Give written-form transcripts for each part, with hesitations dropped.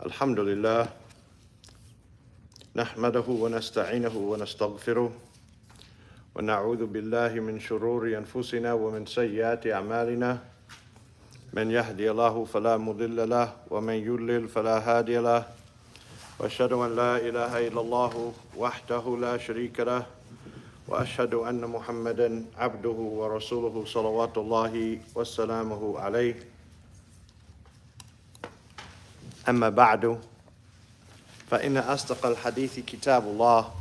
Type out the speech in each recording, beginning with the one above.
الحمد لله نحمده ونستعينه ونستغفره ونعوذ بالله من شرور أنفسنا ومن سيئات أعمالنا من يهدي الله فلا مضل له ومن يضلل فلا هادي له وأشهد أن لا إله إلا الله وحده لا شريك له وأشهد أن محمدا عبده ورسوله صلوات الله وسلامه عليه أما بعد فإن أصدق الحديث كتاب الله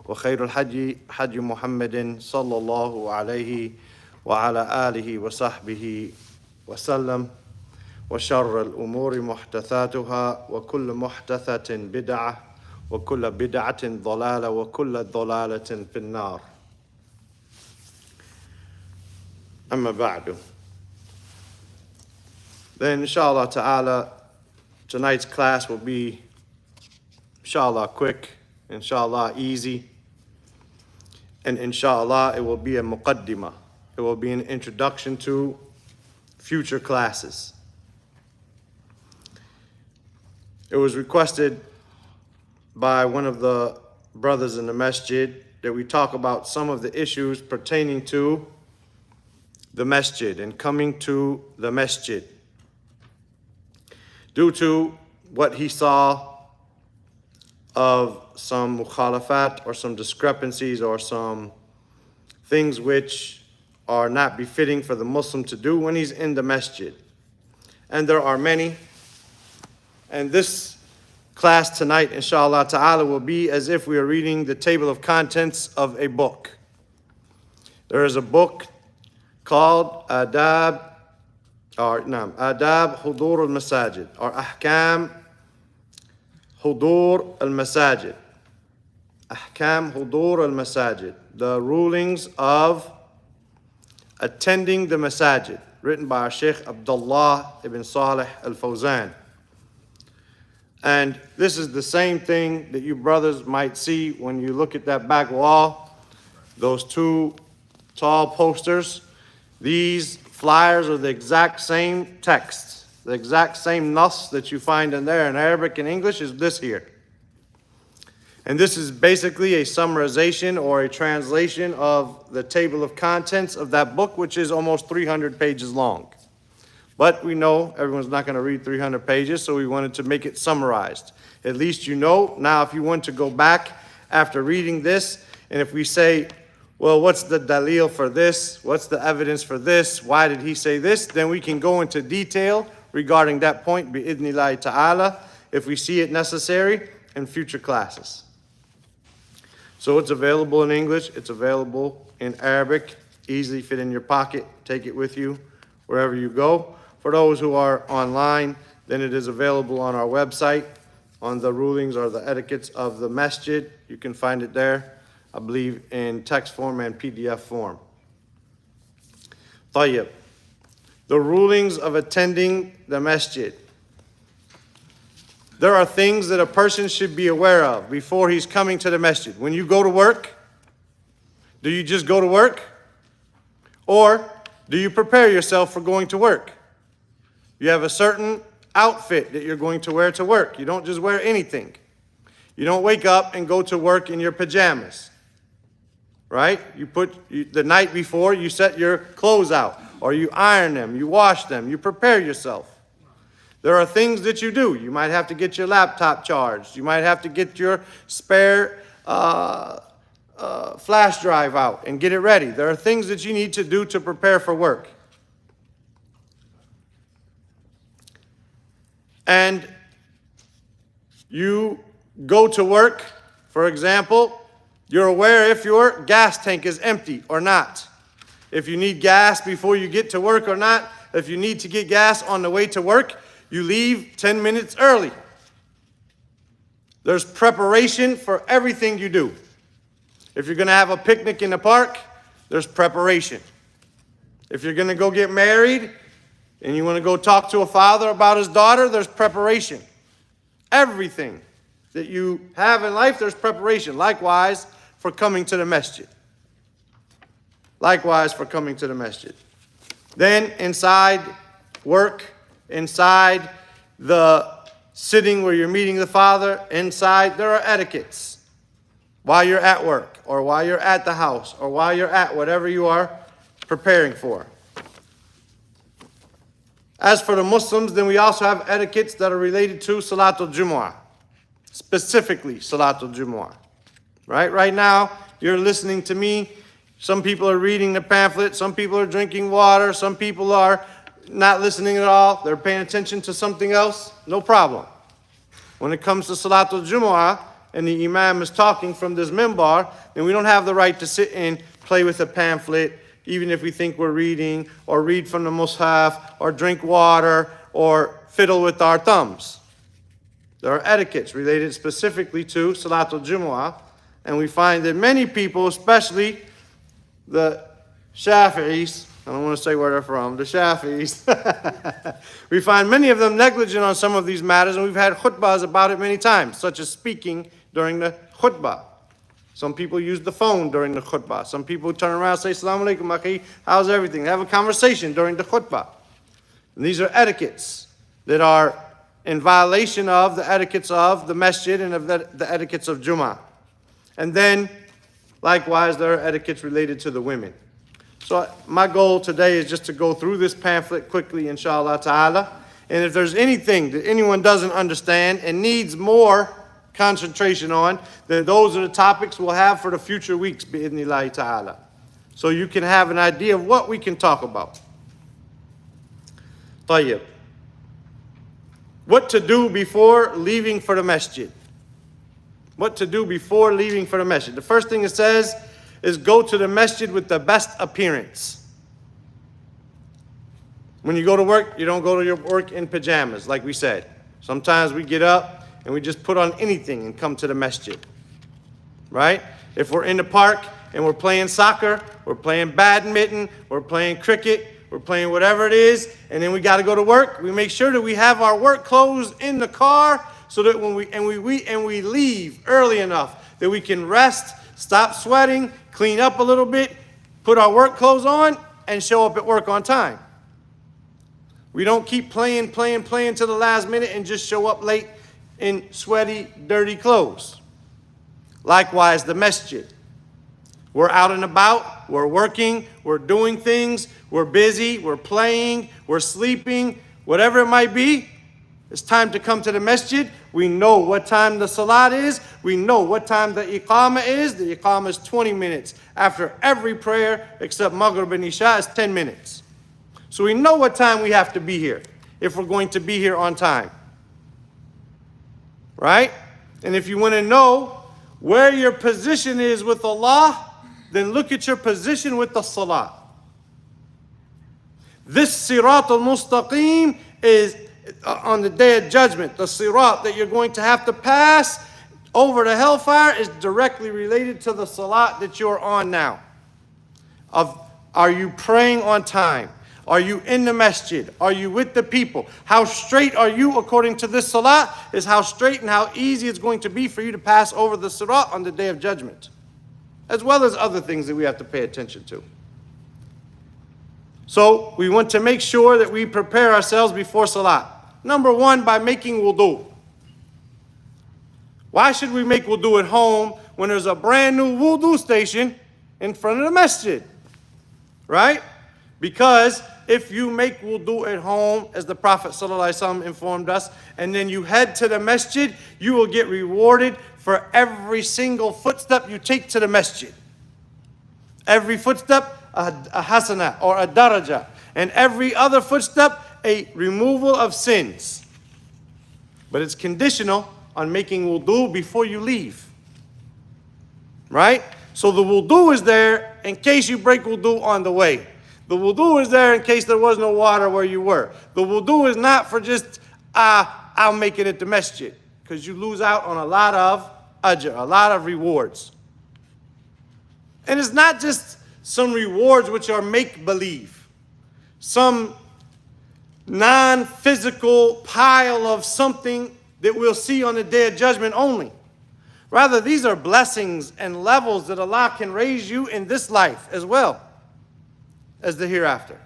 وخير الحج حج محمد صلى الله عليه وعلى آله وصحبه وسلم وشر الأمور محدثاتها وكل محدثة بدعة وكل بدعة ضلالة وكل ضلالة في النار أما بعد. Then inshallah ta'ala, tonight's class will be inshallah quick, inshallah easy, and inshallah it will be a muqaddimah. It will be an introduction to future classes. It was requested by one of the brothers in the masjid that we talk about some of the issues pertaining to the masjid and coming to the masjid, due to what he saw of some mukhalafat or some discrepancies or some things which are not befitting for the Muslim to do when he's in the masjid. And there are many. And this class tonight, inshallah ta'ala, will be as if we are reading the table of contents of a book. There is a book called Adab Hudur al-Masajid, or Ahkam Hudur al-Masajid. Ahkam Hudur al-Masajid, the rulings of attending the masajid, written by our Sheikh Abdullah ibn Salih al-Fawzan. And this is the same thing that you brothers might see when you look at that back wall, those two tall posters. These flyers are the exact same text, the exact same nas that you find in there in Arabic and English is this here. And this is basically a summarization or a translation of the table of contents of that book, which is almost 300 pages long. But we know everyone's not going to read 300 pages, so we wanted to make it summarized. At least you know. Now, if you want to go back after reading this, and if we say, well, what's the dalil for this? What's the evidence for this? Why did he say this? Then we can go into detail regarding that point, bi'idhnillahi ta'ala, if we see it necessary in future classes. So it's available in English. It's available in Arabic. Easily fit in your pocket. Take it with you wherever you go. For those who are online, then it is available on our website on the rulings or the etiquettes of the masjid. You can find it there, I believe, in text form and PDF form. Tayyib. The rulings of attending the masjid. There are things that a person should be aware of before he's coming to the masjid. When you go to work, do you just go to work? Or do you prepare yourself for going to work? You have a certain outfit that you're going to wear to work. You don't just wear anything. You don't wake up and go to work in your pajamas, right? The night before, you set your clothes out, or you iron them, you wash them, you prepare yourself. There are things that you do. You might have to get your laptop charged. You might have to get your spare flash drive out and get it ready. There are things that you need to do to prepare for work. And you go to work, for example, you're aware if your gas tank is empty or not. If you need gas before you get to work or not. If you need to get gas on the way to work, you leave 10 minutes early. There's preparation for everything you do. If you're going to have a picnic in the park, there's preparation. If you're going to go get married and you want to go talk to a father about his daughter, there's preparation. Everything that you have in life, there's preparation. Likewise, for coming to the masjid. Likewise, for coming to the masjid. Then inside work, inside the sitting where you're meeting the Father inside, there are etiquettes. While you're at work, or while you're at the house, or while you're at whatever you are preparing for. As for the Muslims, then we also have etiquettes that are related to Salatul Jumu'ah. Specifically Salatul Jumu'ah. Right now, you're listening to me. Some people are reading the pamphlet. Some people are drinking water. Some people are not listening at all. They're paying attention to something else. No problem. When it comes to Salatul Jumu'ah, and the Imam is talking from this minbar, then we don't have the right to sit and play with a pamphlet, even if we think we're reading, or read from the Mus'haf, or drink water, or fiddle with our thumbs. There are etiquettes related specifically to Salatul Jumu'ah, and we find that many people, especially the Shafi'is, I don't want to say where they're from, the Shafi'is, we find many of them negligent on some of these matters, and we've had khutbahs about it many times, such as speaking during the khutbah. Some people use the phone during the khutbah. Some people turn around and say, Assalamu alaikum, akhi, how's everything? They have a conversation during the khutbah. And these are etiquettes that are in violation of the etiquettes of the masjid and of the etiquettes of Jummah. And then, likewise, there are etiquettes related to the women. So my goal today is just to go through this pamphlet quickly, inshallah ta'ala. And if there's anything that anyone doesn't understand and needs more concentration on, then those are the topics we'll have for the future weeks, bi'idhnillahi ta'ala. So you can have an idea of what we can talk about. Tayyib. What to do before leaving for the masjid. What to do before leaving for the masjid. The first thing it says is go to the masjid with the best appearance. When you go to work, you don't go to your work in pajamas, like we said. Sometimes we get up and we just put on anything and come to the masjid, right? If we're in the park and we're playing soccer, we're playing badminton, we're playing cricket, we're playing whatever it is, and then we got to go to work, we make sure that we have our work clothes in the car so that when we leave early enough that we can rest, stop sweating, clean up a little bit, put our work clothes on, and show up at work on time. We don't keep playing to the last minute and just show up late in sweaty, dirty clothes. Likewise, the masjid. We're out and about, we're working, we're doing things, we're busy, we're playing, we're sleeping, whatever it might be. It's time to come to the masjid. We know what time the salat is. We know what time the iqamah is. The iqamah is 20 minutes. After every prayer, except Maghrib and Isha, is 10 minutes. So we know what time we have to be here, if we're going to be here on time. Right? And if you want to know where your position is with Allah, then look at your position with the salah. This sirat al-mustaqim is on the day of judgment. The sirat that you're going to have to pass over the hellfire is directly related to the salat that you're on now. Are you praying on time? Are you in the masjid? Are you with the people? How straight are you according to this salat is how straight and how easy it's going to be for you to pass over the sirat on the day of judgment, as well as other things that we have to pay attention to. So we want to make sure that we prepare ourselves before salat. Number one, by making wudu. Why should we make wudu at home when there's a brand new wudu station in front of the masjid? Right? Because if you make wudu at home, as the Prophet ﷺ informed us, and then you head to the masjid, you will get rewarded for every single footstep you take to the masjid. Every footstep, a hasana or a daraja. And every other footstep, a removal of sins. But it's conditional on making wudu before you leave. Right? So the wudu is there in case you break wudu on the way. The wudu is there in case there was no water where you were. The wudu is not for just, I'll make it at the masjid. Because you lose out on a lot of ajr, a lot of rewards. And it's not just some rewards which are make-believe. Some non-physical pile of something that we'll see on the day of judgment only. Rather, these are blessings and levels that Allah can raise you in this life as well as the hereafter.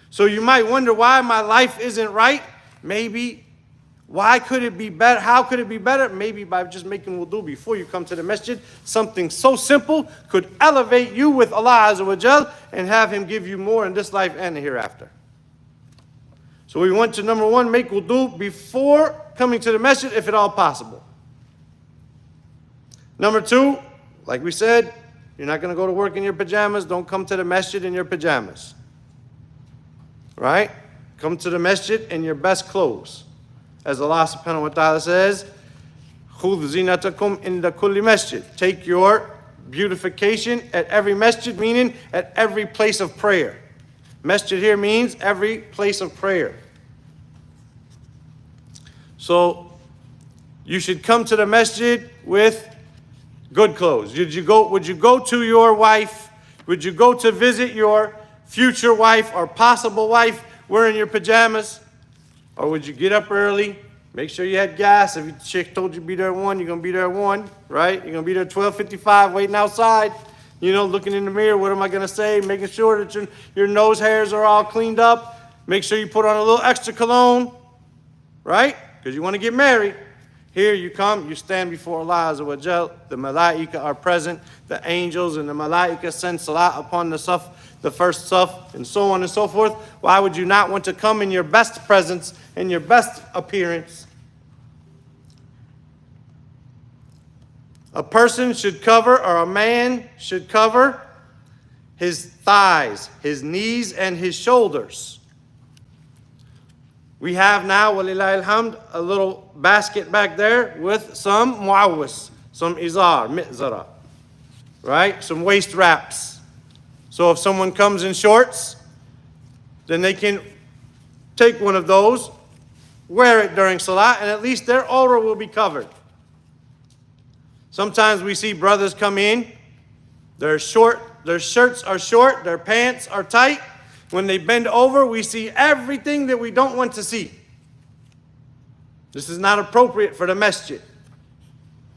So you might wonder why my life isn't right. Maybe Why could it be better? How could it be better? Maybe by just making wudu before you come to the masjid. Something so simple could elevate you with Allah Azza wa Jal and have Him give you more in this life and the hereafter. So we want to, number one, make wudu before coming to the masjid if at all possible. Number two, like we said, you're not going to go to work in your pajamas. Don't come to the masjid in your pajamas. Right? Come to the masjid in your best clothes. As Allah subhanahu wa ta'ala says, خُذْ زِينَتَكُمْ إِنْدَ كُلِّ masjid. Take your beautification at every masjid, meaning at every place of prayer. Masjid here means every place of prayer. So you should come to the masjid with good clothes. Would you go to your wife? Would you go to visit your future wife or possible wife wearing your pajamas? Or would you get up early, make sure you had gas? If your chick told you to be there at 1, you're going to be there at 1, right? You're going to be there at 12:55 waiting outside, looking in the mirror. What am I going to say? Making sure that your nose hairs are all cleaned up. Make sure you put on a little extra cologne, right? Because you want to get married. Here you come, you stand before Allah Azza wa Jal. The malaika are present. The angels and the malaika send salat upon the first saf, and so on and so forth. Why would you not want to come in your best presence, in your best appearance? A person should cover, or a man should cover his thighs, his knees, and his shoulders. We have now, walillahi alhamd, a little basket back there with some muawwis, some izar, mi'zara, right? Some waist wraps. So if someone comes in shorts, then they can take one of those, wear it during salah, and at least their aura will be covered. Sometimes we see brothers come in, their shirts are short, their pants are tight. When they bend over, we see everything that we don't want to see. This is not appropriate for the masjid.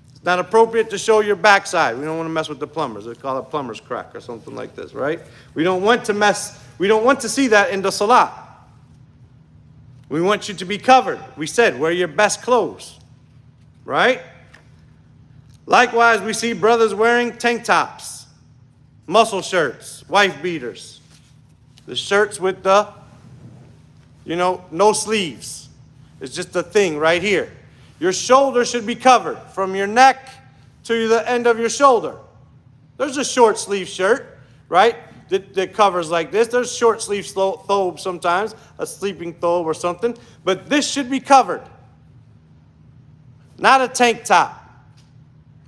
It's not appropriate to show your backside. We don't want to mess with the plumbers. They call it plumber's crack or something like this, right? We don't want to see that in the salah. We want you to be covered. We said, wear your best clothes, right? Likewise, we see brothers wearing tank tops, muscle shirts, wife beaters. The shirts with the, no sleeves. It's just a thing right here. Your shoulder should be covered from your neck to the end of your shoulder. There's a short sleeve shirt, right, that covers like this. There's short sleeve thobe sometimes, a sleeping thobe or something. But this should be covered. Not a tank top,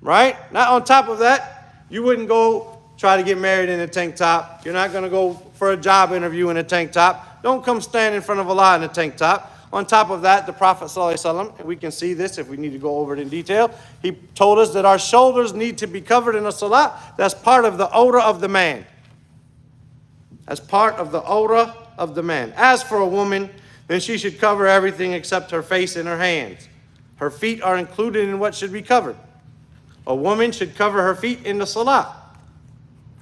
right? Not on top of that, you wouldn't go try to get married in a tank top. You're not going to go for a job interview in a tank top. Don't come stand in front of Allah in a tank top. On top of that, the Prophet ﷺ, and we can see this if we need to go over it in detail, he told us that our shoulders need to be covered in a salah. That's part of the aura of the man. That's part of the aura of the man. As for a woman, then she should cover everything except her face and her hands. Her feet are included in what should be covered. A woman should cover her feet in the salah.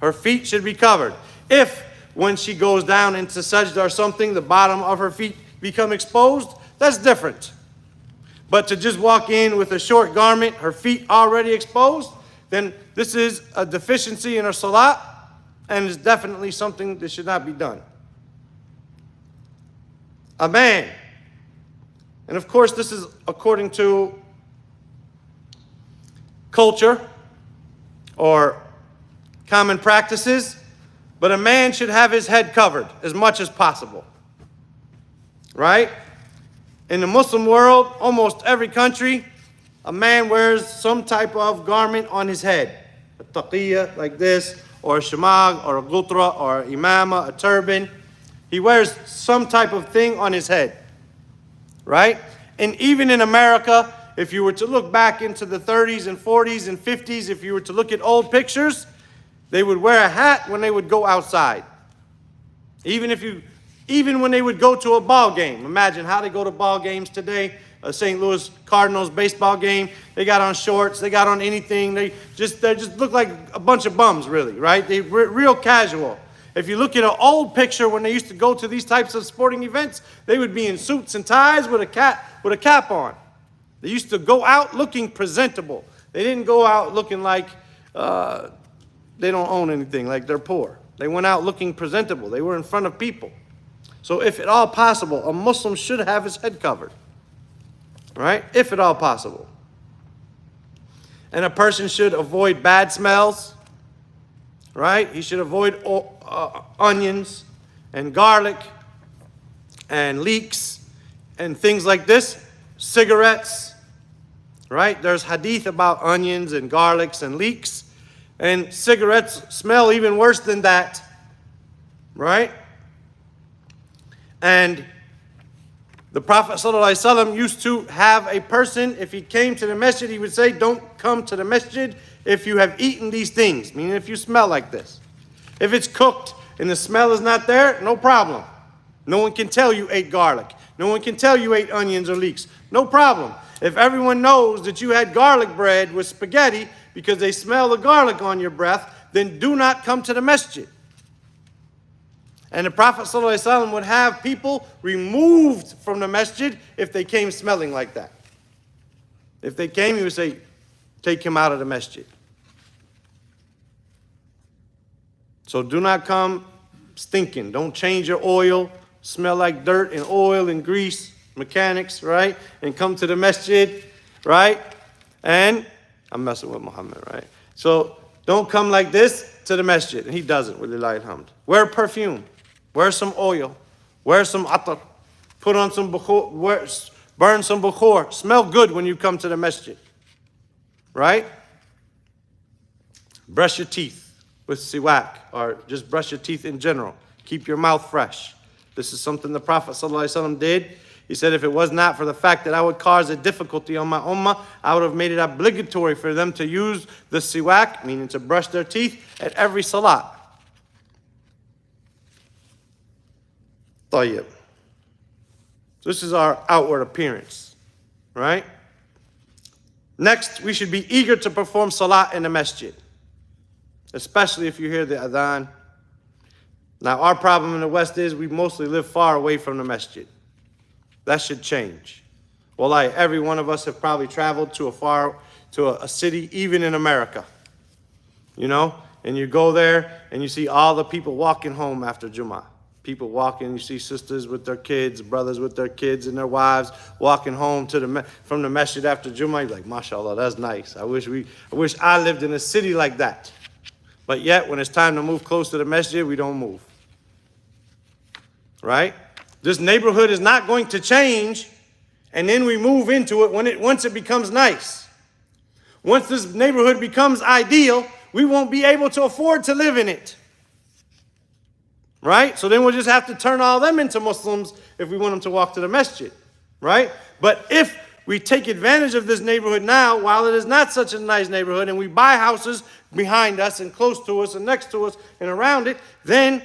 Her feet should be covered. If, when she goes down into sajda or something, the bottom of her feet become exposed, that's different. But to just walk in with a short garment, her feet already exposed, then this is a deficiency in her salah, and is definitely something that should not be done. A man, and of course this is according to culture or common practices, but a man should have his head covered as much as possible. Right? In the Muslim world, almost every country, a man wears some type of garment on his head. A taqiyya like this, or a shamag, or a gutra, or an imama, a turban. He wears some type of thing on his head. Right? And even in America, if you were to look back into the 30s and 40s and 50s, if you were to look at old pictures, they would wear a hat when they would go outside. Even when they would go to a ball game. Imagine how they go to ball games today. A St. Louis Cardinals baseball game. They got on shorts. They got on anything. They just look like a bunch of bums, really, right? They real casual. If you look at an old picture when they used to go to these types of sporting events, they would be in suits and ties with a cap on. They used to go out looking presentable. They didn't go out looking like they don't own anything, like they're poor. They went out looking presentable. They were in front of people. So if at all possible, a Muslim should have his head covered, right? If at all possible. And a person should avoid bad smells, right? He should avoid onions and garlic and leeks and things like this. Cigarettes, right? There's hadith about onions and garlics and leeks. And cigarettes smell even worse than that, right? And the Prophet ﷺ used to have a person, if he came to the masjid, he would say, don't come to the masjid if you have eaten these things, meaning if you smell like this. If it's cooked and the smell is not there, no problem. No one can tell you ate garlic. No one can tell you ate onions or leeks. No problem. If everyone knows that you had garlic bread with spaghetti because they smell the garlic on your breath, then do not come to the masjid. And the Prophet ﷺ would have people removed from the masjid if they came smelling like that. If they came, he would say, take him out of the masjid. So do not come stinking. Don't change your oil. Smell like dirt and oil and grease, mechanics, right? And come to the masjid, right? And I'm messing with Muhammad, right? So don't come like this to the masjid. And he doesn't, walillahi alhamd. Wear perfume. Wear some oil. Wear some atar. Put on some bukhur. Burn some bukhur. Smell good when you come to the masjid. Right? Brush your teeth with siwak, or just brush your teeth in general. Keep your mouth fresh. This is something the Prophet ﷺ did. He said, if it was not for the fact that I would cause a difficulty on my ummah, I would have made it obligatory for them to use the siwak, meaning to brush their teeth, at every salat. Tayyib. This is our outward appearance, right? Next, we should be eager to perform salat in the masjid, especially if you hear the adhan. Now, our problem in the West is we mostly live far away from the masjid. That should change. Wallahi, every one of us have probably traveled to a city, even in America. You know? And you go there and you see all the people walking home after Jummah. People walking, you see sisters with their kids, brothers with their kids and their wives walking home from the masjid after Jummah. You're like, mashallah, that's nice. I wish I lived in a city like that. But yet, when it's time to move close to the masjid, we don't move. Right? This neighborhood is not going to change, and then we move into it once it becomes nice. Once this neighborhood becomes ideal, we won't be able to afford to live in it. Right? So then we'll just have to turn all them into Muslims if we want them to walk to the masjid. Right? But if we take advantage of this neighborhood now, while it is not such a nice neighborhood, and we buy houses behind us and close to us and next to us and around it, then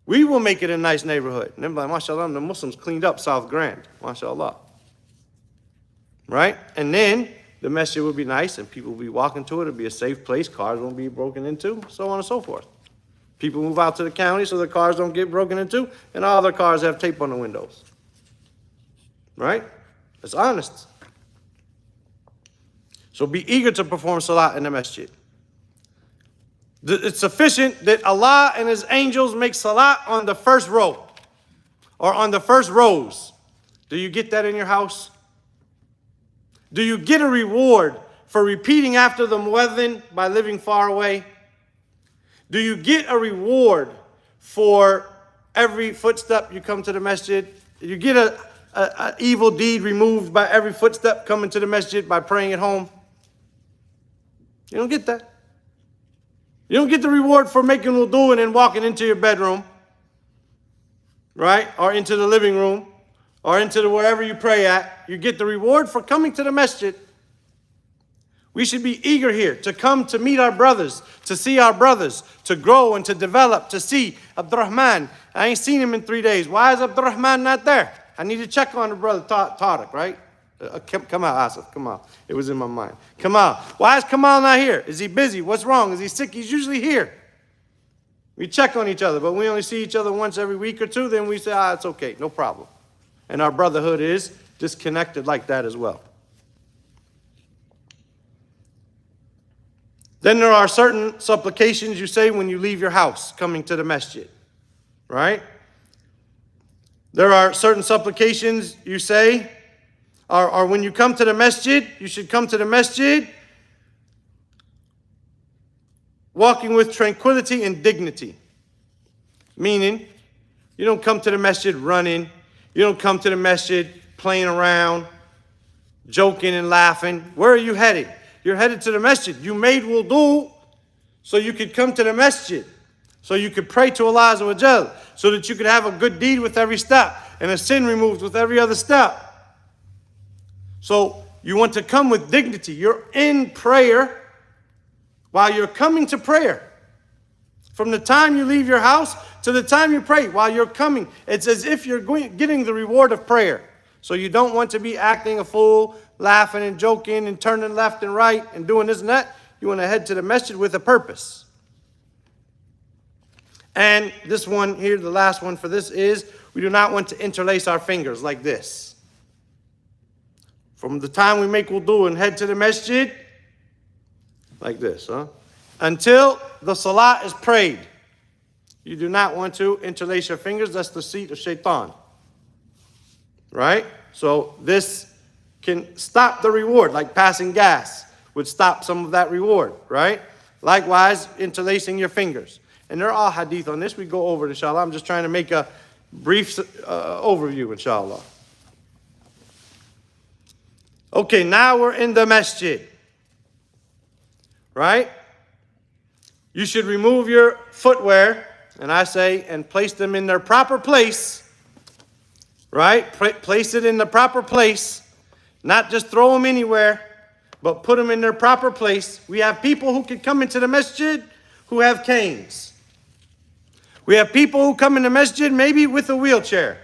we will make it a nice neighborhood. And then like, mashallah, the Muslims cleaned up South Grand. Mashallah. Right? And then the masjid will be nice and people will be walking to it. It'll be a safe place. Cars won't be broken into, so on and so forth. People move out to the county so their cars don't get broken into, and all their cars have tape on the windows. Right? It's honest. So be eager to perform salat in the masjid. It's sufficient that Allah and His angels make salat on the first row or on the first rows. Do you get that in your house? Do you get a reward for repeating after the muezzin by living far away? Do you get a reward for every footstep you come to the masjid? Do you get an evil deed removed by every footstep coming to the masjid by praying at home? You don't get that. You don't get the reward for making wudu and then walking into your bedroom, right? Or into the living room, or into wherever you pray at. You get the reward for coming to the masjid. We should be eager here to come to meet our brothers, to see our brothers, to grow and to develop, to see Abdurrahman. I ain't seen him in 3 days. Why is Abdurrahman not there? I need to check on the brother Tariq, right? Kamal, Asif, Kamal. It was in my mind. Kamal. Why is Kamal not here? Is he busy? What's wrong? Is he sick? He's usually here. We check on each other, but we only see each other once every week or two, then we say, it's okay, no problem. And our brotherhood is disconnected like that as well. Then there are certain supplications you say when you leave your house coming to the masjid, right? There are certain supplications you say, or when you come to the masjid, you should come to the masjid walking with tranquility and dignity. Meaning, you don't come to the masjid running. You don't come to the masjid playing around, joking and laughing. Where are you headed? You're headed to the masjid. You made wudu so you could come to the masjid, so you could pray to Allah Azza wa Jal, so that you could have a good deed with every step and a sin removed with every other step. So you want to come with dignity. You're in prayer while you're coming to prayer. From the time you leave your house to the time you pray, while you're coming, it's as if you're getting the reward of prayer. So you don't want to be acting a fool, laughing and joking and turning left and right and doing this and that. You want to head to the masjid with a purpose. And this one here, the last one for this is, we do not want to interlace our fingers like this. From the time we make wudu and head to the masjid, like this, until the salah is prayed. You do not want to interlace your fingers. That's the seat of shaitan. Right? So this can stop the reward, like passing gas would stop some of that reward, right? Likewise, interlacing your fingers. And there are all hadith on this. We go over it, inshallah. I'm just trying to make a brief overview, inshallah. Okay, now we're in the masjid. Right? You should remove your footwear, and I say, and place them in their proper place. Right? Place it in the proper place. Not just throw them anywhere, but put them in their proper place. We have people who can come into the masjid who have canes. We have people who come in the masjid maybe with a wheelchair.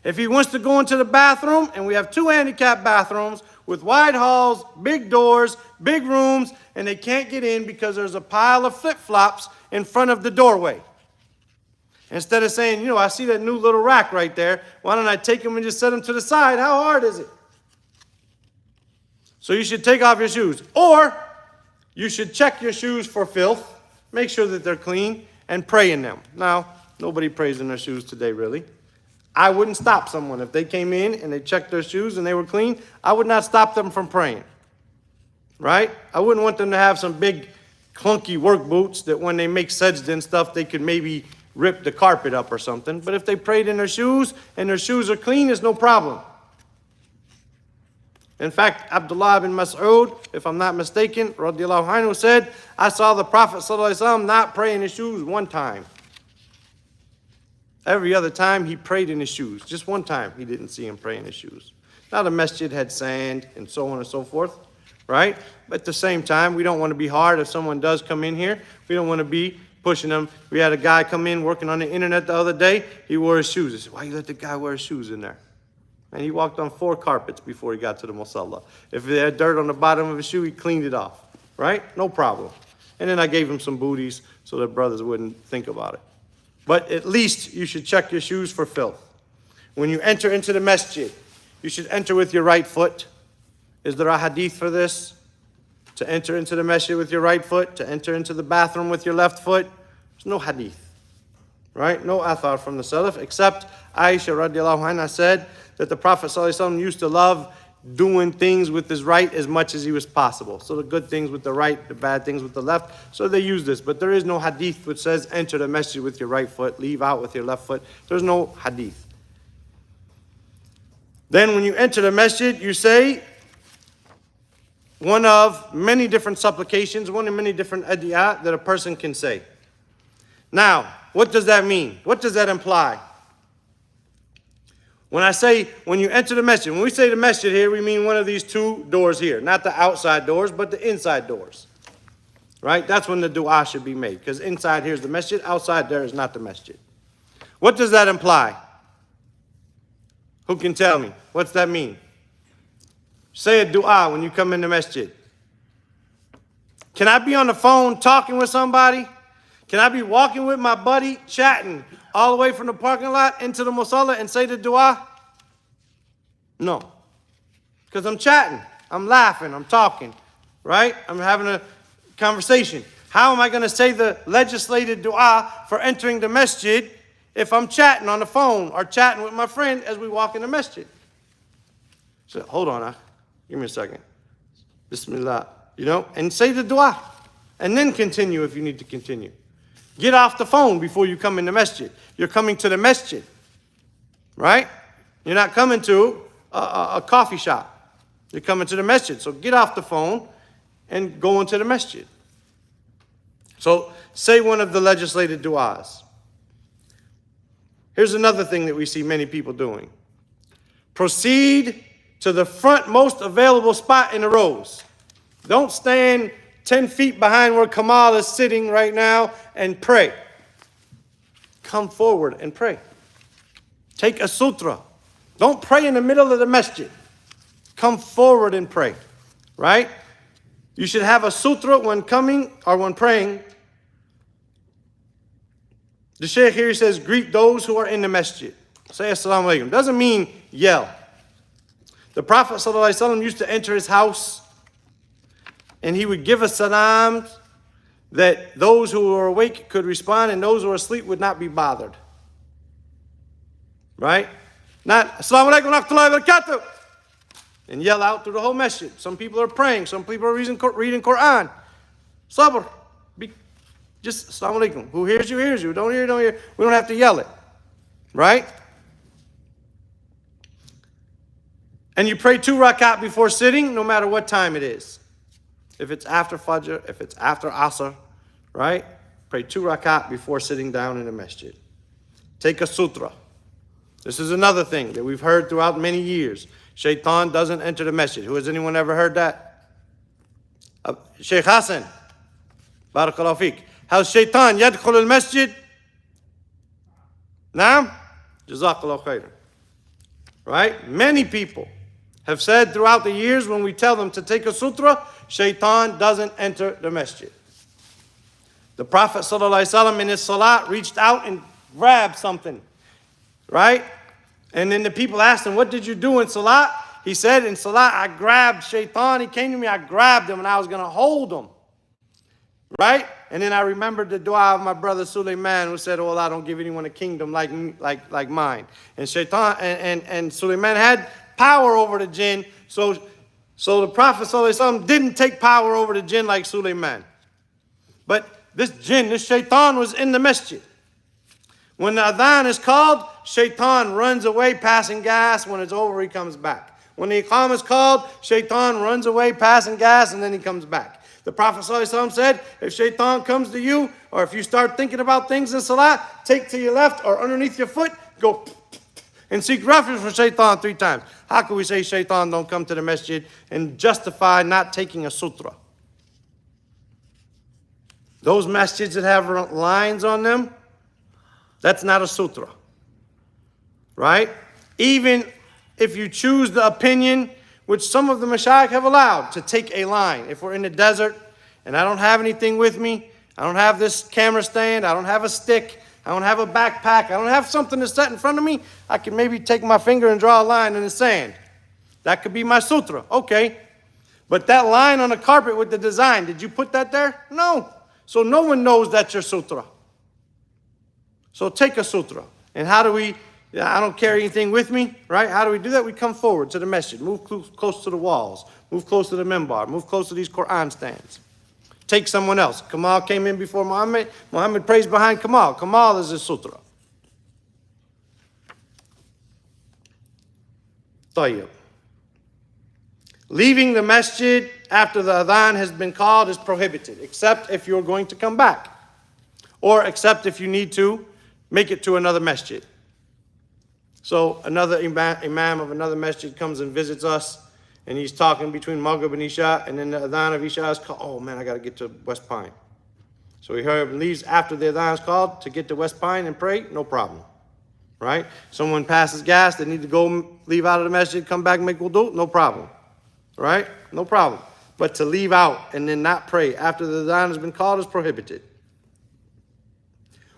If he wants to go into the bathroom, and we have 2 handicapped bathrooms with wide halls, big doors, big rooms, and they can't get in because there's a pile of flip-flops in front of the doorway. Instead of saying, I see that new little rack right there, why don't I take them and just set them to the side? How hard is it? So you should take off your shoes. Or you should check your shoes for filth, make sure that they're clean, and pray in them. Now, nobody prays in their shoes today, really. I wouldn't stop someone. If they came in and they checked their shoes and they were clean, I would not stop them from praying. Right? I wouldn't want them to have some big, clunky work boots that when they make sajda and stuff, they could maybe rip the carpet up or something. But if they prayed in their shoes and their shoes are clean, it's no problem. In fact, Abdullah bin Mas'ud, if I'm not mistaken, radiallahu anhu, said, I saw the Prophet ﷺ not pray in his shoes one time. Every other time he prayed in his shoes. Just one time he didn't see him pray in his shoes. Now the masjid had sand and so on and so forth, right? But at the same time, we don't want to be hard if someone does come in here. We don't want to be pushing them. We had a guy come in working on the internet the other day. He wore his shoes. I said, why you let the guy wear his shoes in there? And he walked on 4 carpets before he got to the musalla. If he had dirt on the bottom of his shoe, he cleaned it off, right? No problem. And then I gave him some booties so that brothers wouldn't think about it. But at least you should check your shoes for filth. When you enter into the masjid, you should enter with your right foot. Is there a hadith for this? To enter into the masjid with your right foot, to enter into the bathroom with your left foot? There's no hadith, right? No athar from the Salaf, except Aisha radiallahu anha said that the Prophet ﷺ used to love doing things with his right as much as he was possible. So the good things with the right, the bad things with the left. So they use this. But there is no hadith which says enter the masjid with your right foot, leave out with your left foot. There's no hadith. Then when you enter the masjid, you say one of many different supplications, one of many different adiyah that a person can say. Now, what does that mean? What does that imply? When I say, when you enter the masjid, when we say the masjid here, we mean one of these 2 doors here. Not the outside doors, but the inside doors. Right? That's when the dua should be made. Because inside here is the masjid, outside there is not the masjid. What does that imply? Who can tell me? What's that mean? Say a dua when you come in the masjid. Can I be on the phone talking with somebody? Can I be walking with my buddy, chatting, all the way from the parking lot into the musalla and say the dua? No. Because I'm chatting, I'm laughing, I'm talking, right? I'm having a conversation. How am I going to say the legislated dua for entering the masjid if I'm chatting on the phone or chatting with my friend as we walk in the masjid? So hold on, give me a second. Bismillah, and say the dua. And then continue if you need to continue. Get off the phone before you come in the masjid. You're coming to the masjid, right? You're not coming to a coffee shop. You're coming to the masjid. So get off the phone and go into the masjid. So say one of the legislated du'as. Here's another thing that we see many people doing. Proceed to the front most available spot in the rows. Don't stand 10 feet behind where Kamal is sitting right now and pray. Come forward and pray. Take a sutra. Don't pray in the middle of the masjid. Come forward and pray, right? You should have a sutra when coming or when praying. The Shaykh here says, greet those who are in the masjid. Say assalamu alaikum. Doesn't mean yell. The Prophet ﷺ used to enter his house and he would give a salam that those who were awake could respond and those who were asleep would not be bothered. Right? Not, assalamu alaikum wa rahmatullahi wa barakatuh, and yell out through the whole masjid. Some people are praying. Some people are reading Quran. Sabr. Just assalamu alaikum. Who hears you, hears you. Don't hear, don't hear. We don't have to yell it. Right? And you pray 2 rakat before sitting, no matter what time it is. If it's after Fajr, if it's after Asr, right? Pray 2 rakat before sitting down in the masjid. Take a sutra. This is another thing that we've heard throughout many years. Shaitan doesn't enter the masjid. Who has anyone ever heard that? Sheikh Hassan. Barakallahu feek. How's shaitan yadkhul al-masjid? Naam? Jazakallahu khairan. Right? Many people have said throughout the years when we tell them to take a sutra, shaitan doesn't enter the masjid. The Prophet ﷺ in his salat reached out and grabbed something, right? And then the people asked him, what did you do in salat? He said, in salat, I grabbed shaitan. He came to me, I grabbed him, and I was going to hold him, right? And then I remembered the dua of my brother Sulaiman, who said, oh, Allah, don't give anyone a kingdom like mine. And shaitan, and Sulaiman had power over the jinn, so the Prophet ﷺ didn't take power over the jinn like Sulaiman. But this jinn, this shaitan was in the masjid. When the adhan is called, shaitan runs away passing gas. When it's over, he comes back. When the iqam is called, shaitan runs away passing gas and then he comes back. The Prophet ﷺ said, if shaitan comes to you, or if you start thinking about things in salat, take to your left or underneath your foot, go and seek refuge from shaitan 3 times. How can we say shaitan don't come to the masjid and justify not taking a sutra? Those masjids that have lines on them, that's not a sutra, right? Even if you choose the opinion, which some of the mashayikh have allowed, to take a line. If we're in the desert and I don't have anything with me, I don't have this camera stand, I don't have a stick, I don't have a backpack, I don't have something to set in front of me, I can maybe take my finger and draw a line in the sand. That could be my sutra, okay. But that line on the carpet with the design, did you put that there? No. So no one knows that's your sutra. So take a sutra. And how do we, I don't carry anything with me, right? How do we do that? We come forward to the masjid, move close to the walls, move close to the minbar, move close to these Quran stands. Take someone else. Kamal came in before Muhammad. Muhammad prays behind Kamal. Kamal is a sutra. Tayyib. Leaving the masjid after the adhan has been called is prohibited, except if you're going to come back, or except if you need to make it to another masjid. So another imam of another masjid comes and visits us, and he's talking between Maghrib and Isha, and then the adhan of Isha is called. Oh man, I got to get to West Pine. So he leaves after the adhan is called to get to West Pine and pray, no problem. Right? Someone passes gas, they need to go leave out of the masjid, come back and make wudu, no problem. Right? No problem. But to leave out and then not pray after the adhan has been called is prohibited.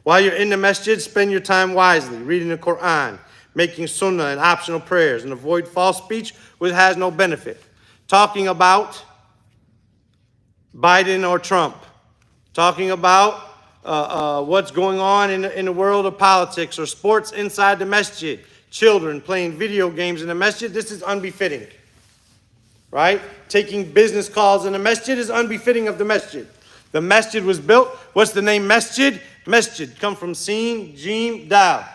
While you're in the masjid, spend your time wisely, reading the Quran, making sunnah and optional prayers, and avoid false speech which has no benefit. Talking about Biden or Trump, talking about what's going on in the world of politics or sports inside the masjid, children playing video games in the masjid, this is unbefitting, right? Taking business calls in the masjid is unbefitting of the masjid. The masjid was built, what's the name masjid? Masjid, come from Sin, Jim, Dal.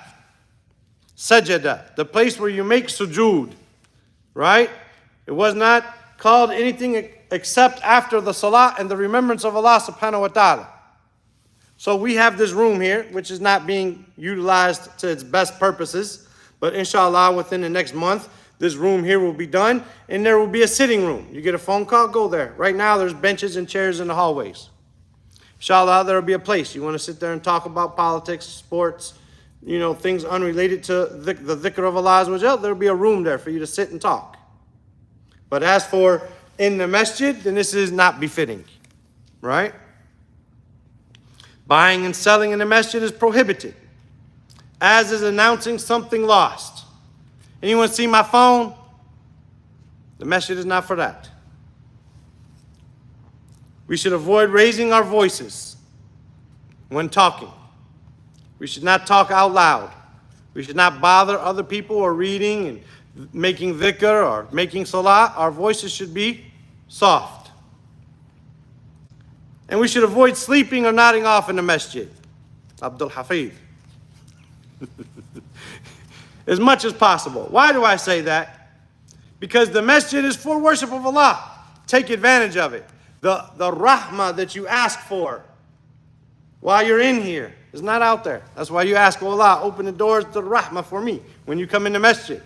Sajada, the place where you make sujood, right? It was not called anything except after the salah and the remembrance of Allah subhanahu wa ta'ala. So we have this room here, which is not being utilized to its best purposes, but inshallah within the next month, this room here will be done, and there will be a sitting room. You get a phone call, go there. Right now, there's benches and chairs in the hallways. Inshallah, there will be a place. You want to sit there and talk about politics, sports, things unrelated to the dhikr of Allah Azza wa Jal, there will be a room there for you to sit and talk. But as for in the masjid, then this is not befitting, right? Buying and selling in the masjid is prohibited, as is announcing something lost. Anyone see my phone? The masjid is not for that. We should avoid raising our voices when talking. We should not talk out loud. We should not bother other people or reading and making dhikr or making salah. Our voices should be soft. And we should avoid sleeping or nodding off in the masjid. Abdul Hafid. As much as possible. Why do I say that? Because the masjid is for worship of Allah. Take advantage of it. The rahmah that you ask for while you're in here is not out there. That's why you ask, oh Allah, open the doors to the rahmah for me when you come in the masjid.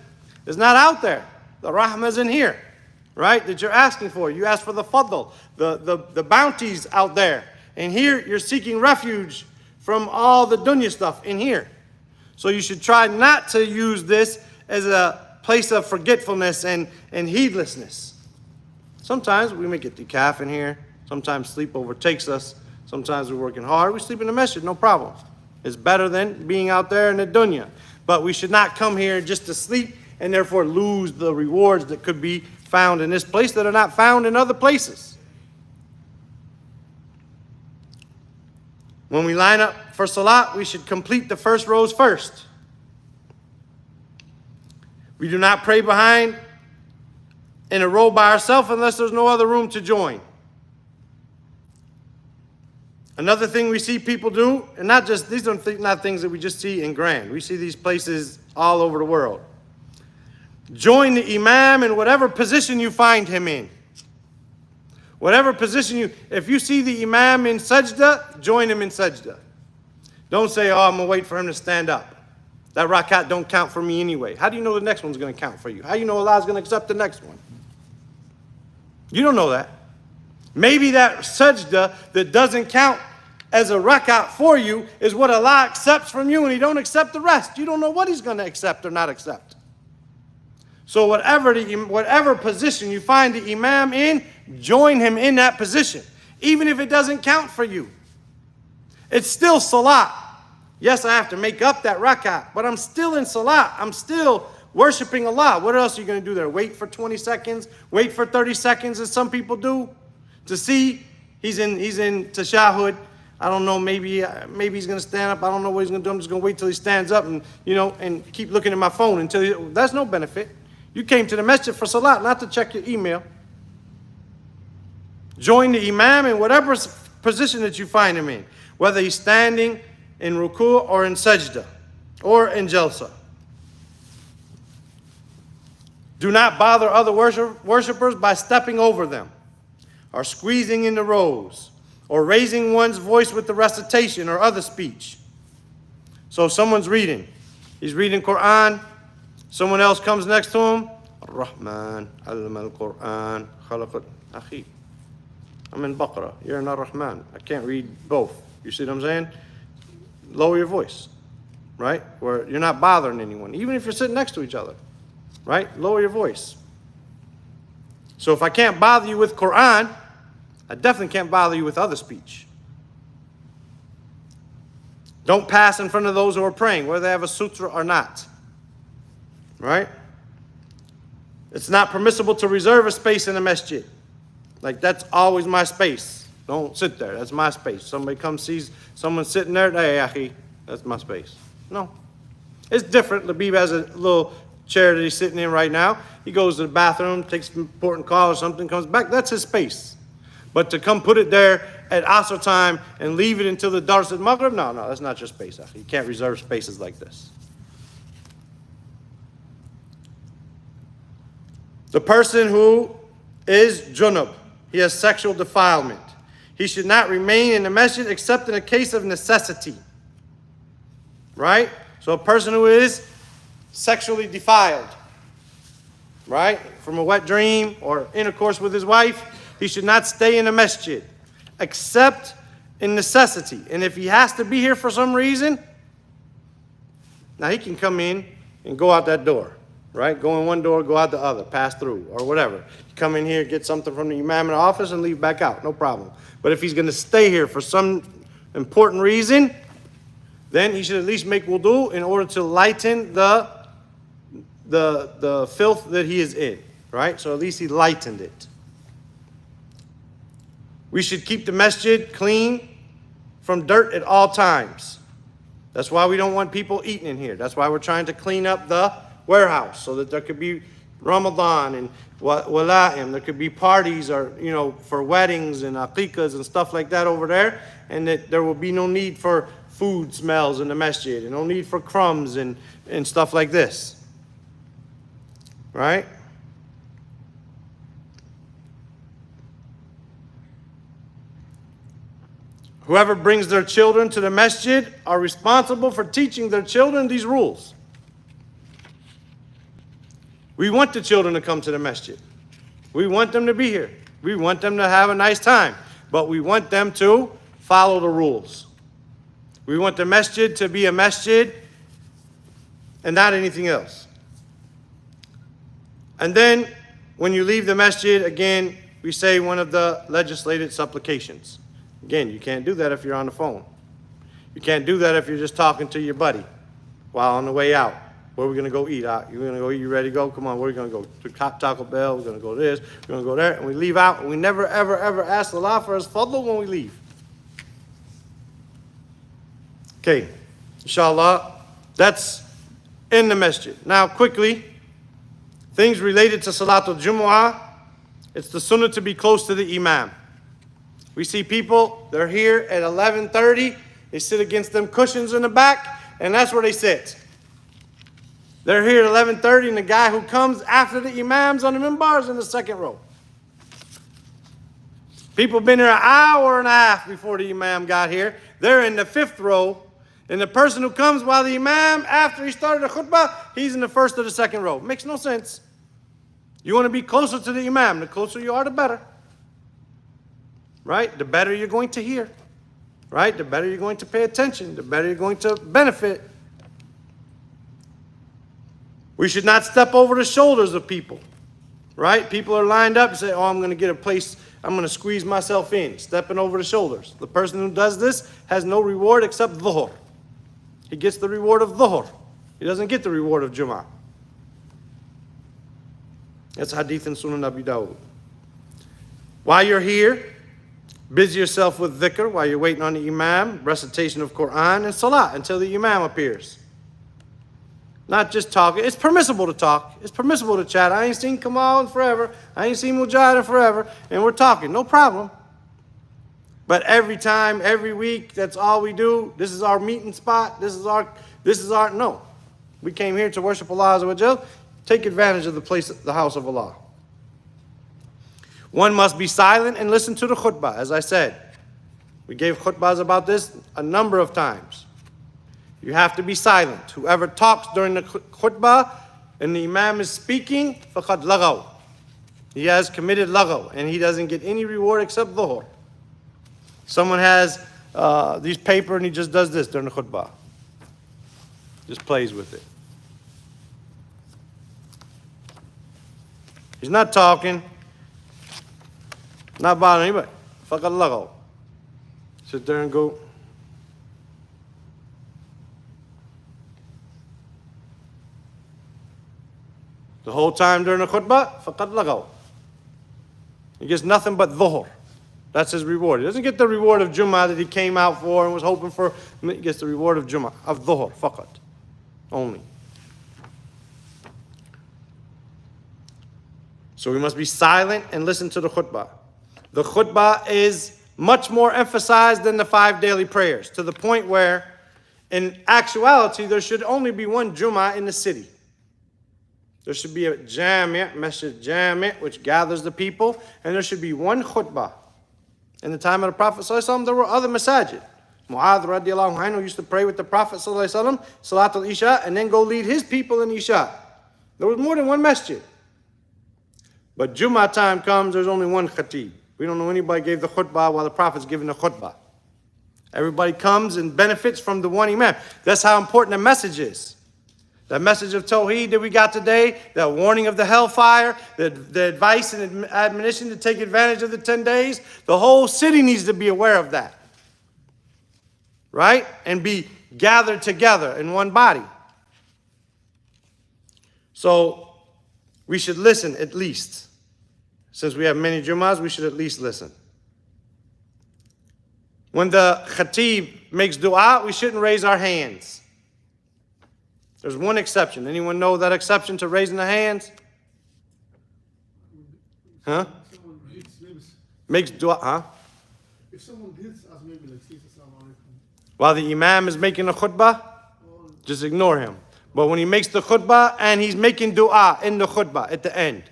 It's not out there. The rahmah is in here, right? That you're asking for. You ask for the fadl, the bounties out there. And here you're seeking refuge from all the dunya stuff in here. So you should try not to use this as a place of forgetfulness and heedlessness. Sometimes we may get decaf in here. Sometimes sleep overtakes us. Sometimes we're working hard. We sleep in the masjid, no problem. It's better than being out there in the dunya. But we should not come here just to sleep and therefore lose the rewards that could be found in this place that are not found in other places. When we line up for salat, we should complete the first rows first. We do not pray behind in a row by ourselves unless there's no other room to join. Another thing we see people do, and not just, these are not things that we just see in Grand. We see these places all over the world. Join the imam in whatever position you find him in. Whatever position if you see the imam in sajda, join him in sajda. Don't say, oh, I'm going to wait for him to stand up. That rakat don't count for me anyway. How do you know the next one's going to count for you? How do you know Allah's going to accept the next one? You don't know that. Maybe that sajda that doesn't count as a rakat for you is what Allah accepts from you, and He don't accept the rest. You don't know what He's going to accept or not accept. So whatever position you find the imam in, join him in that position, even if it doesn't count for you. It's still salat. Yes, I have to make up that rakat, but I'm still in salat. I'm still worshiping Allah. What else are you going to do there? Wait for 20 seconds? Wait for 30 seconds, as some people do, to see he's in tashahhud. I don't know, maybe he's going to stand up. I don't know what he's going to do. I'm just going to wait till he stands up and keep looking at my phone until that's no benefit. You came to the masjid for salat, not to check your email. Join the imam in whatever position that you find him in, whether he's standing in ruku' or in sajda or in jalsa. Do not bother other worshipers by stepping over them or squeezing in the rows or raising one's voice with the recitation or other speech. So someone's reading. He's reading Quran. Someone else comes next to him. Ar-Rahman, allama al-Quran, khalaqat akhi. I'm in Baqarah. You're in Ar-Rahman. I can't read both. You see what I'm saying? Lower your voice, right? Where you're not bothering anyone, even if you're sitting next to each other, right? Lower your voice. So if I can't bother you with Quran, I definitely can't bother you with other speech. Don't pass in front of those who are praying, whether they have a sutra or not. Right? It's not permissible to reserve a space in the masjid. Like, that's always my space. Don't sit there. That's my space. Somebody comes, sees someone sitting there, hey, akhi, that's my space. No. It's different. Labib has a little chair that he's sitting in right now. He goes to the bathroom, takes an important call or something, comes back. That's his space. But to come put it there at Asr time and leave it until the Dars at Maghrib, no, that's not your space, akhi. You can't reserve spaces like this. The person who is junub, he has sexual defilement. He should not remain in the masjid except in a case of necessity. Right? So a person who is sexually defiled, right, from a wet dream or intercourse with his wife, he should not stay in the masjid except in necessity. And if he has to be here for some reason, now he can come in and go out that door. Right? Go in one door, go out the other, pass through, or whatever. Come in here, get something from the imam in the office, and leave back out. No problem. But if he's going to stay here for some important reason, then he should at least make wudu in order to lighten the filth that he is in. Right? So at least he lightened it. We should keep the masjid clean from dirt at all times. That's why we don't want people eating in here. That's why we're trying to clean up the warehouse so that there could be Ramadan and wala'im. There could be parties or, for weddings and aqiqahs and stuff like that over there. And that there will be no need for food smells in the masjid and no need for crumbs and stuff like this. Right? Whoever brings their children to the masjid are responsible for teaching their children these rules. We want the children to come to the masjid. We want them to be here. We want them to have a nice time. But we want them to follow the rules. We want the masjid to be a masjid and not anything else. And then, when you leave the masjid, again, we say one of the legislated supplications. Again, you can't do that if you're on the phone. You can't do that if you're just talking to your buddy while on the way out. Where are we going to go eat? You're going to go eat? You ready to go? Come on, where are we going to go? To Taco Bell. We're going to go this. We're going to go there. And we leave out. And we never, ever, ever ask Allah for His fadl when we leave. Okay. Inshallah. That's in the masjid. Now, quickly, things related to Salatul Jumu'ah. It's the sunnah to be close to the imam. We see people, they're here at 11:30. They sit against them cushions in the back. And that's where they sit. They're here at 11:30, and the guy who comes after the imams on the minbar is in the second row. People have been here an hour and a half before the imam got here. They're in the fifth row. And the person who comes while the imam, after he started the khutbah, he's in the first or the second row. Makes no sense. You want to be closer to the imam. The closer you are, the better. Right? The better you're going to hear. Right? The better you're going to pay attention. The better you're going to benefit. We should not step over the shoulders of people, right? People are lined up and say, I'm going to get a place, I'm going to squeeze myself in, stepping over the shoulders. The person who does this has no reward except dhuhr. He gets the reward of dhuhr. He doesn't get the reward of Jum'ah. That's hadith in Sunan Abi Dawud. While you're here, busy yourself with dhikr while you're waiting on the imam, recitation of Quran, and salat until the imam appears. Not just talking. It's permissible to talk. It's permissible to chat. I ain't seen Kamal in forever. I ain't seen Mujahid in forever. And we're talking. No problem. But every time, every week, that's all we do. This is our meeting spot. This is our, no. We came here to worship Allah Azza wa Jal. Take advantage of the place, the house of Allah. One must be silent and listen to the khutbah, as I said. We gave khutbahs about this a number of times. You have to be silent. Whoever talks during the khutbah and the imam is speaking, faqad lagaw. He has committed lagaw, and he doesn't get any reward except dhuhr. Someone has these paper and he just does this during the khutbah. Just plays with it. He's not talking, not bothering anybody. Faqad lagaw. Sit there and go. the whole time during the khutbah, فَقَدْ لَغَوْا. He gets nothing but dhuhr. That's his reward. He doesn't get the reward of Jummah that he came out for and was hoping for. He gets the reward of Jummah, of dhuhr, faqat. Only. So we must be silent and listen to the khutbah. The khutbah is much more emphasized than the 5 daily prayers, to the point where, in actuality, there should only be one Jummah in the city. There should be a jami', masjid jami', which gathers the people, and there should be one khutbah. In the time of the Prophet ﷺ, there were other masajid. Mu'adh radiallahu anhu used to pray with the Prophet ﷺ, Salatul Isha, and then go lead his people in Isha. There was more than one masjid. But Jummah time comes, there's only one khatib. We don't know anybody gave the khutbah while the Prophet's giving the khutbah. Everybody comes and benefits from the one imam. That's how important the message is. That message of Tawheed that we got today, that warning of the hellfire, the advice and admonition to take advantage of the 10 days, the whole city needs to be aware of that. Right? And be gathered together in one body. So, we should listen at least. Since we have many Jummahs, we should at least listen. When the khatib makes dua, we shouldn't raise our hands. There's one exception. Anyone know that exception to raising the hands? Huh? Makes dua, huh? If someone greets us, maybe like says Assalamu alaikum. While the imam is making a khutbah, just ignore him. But when he makes the khutbah and he's making dua in the khutbah at the end.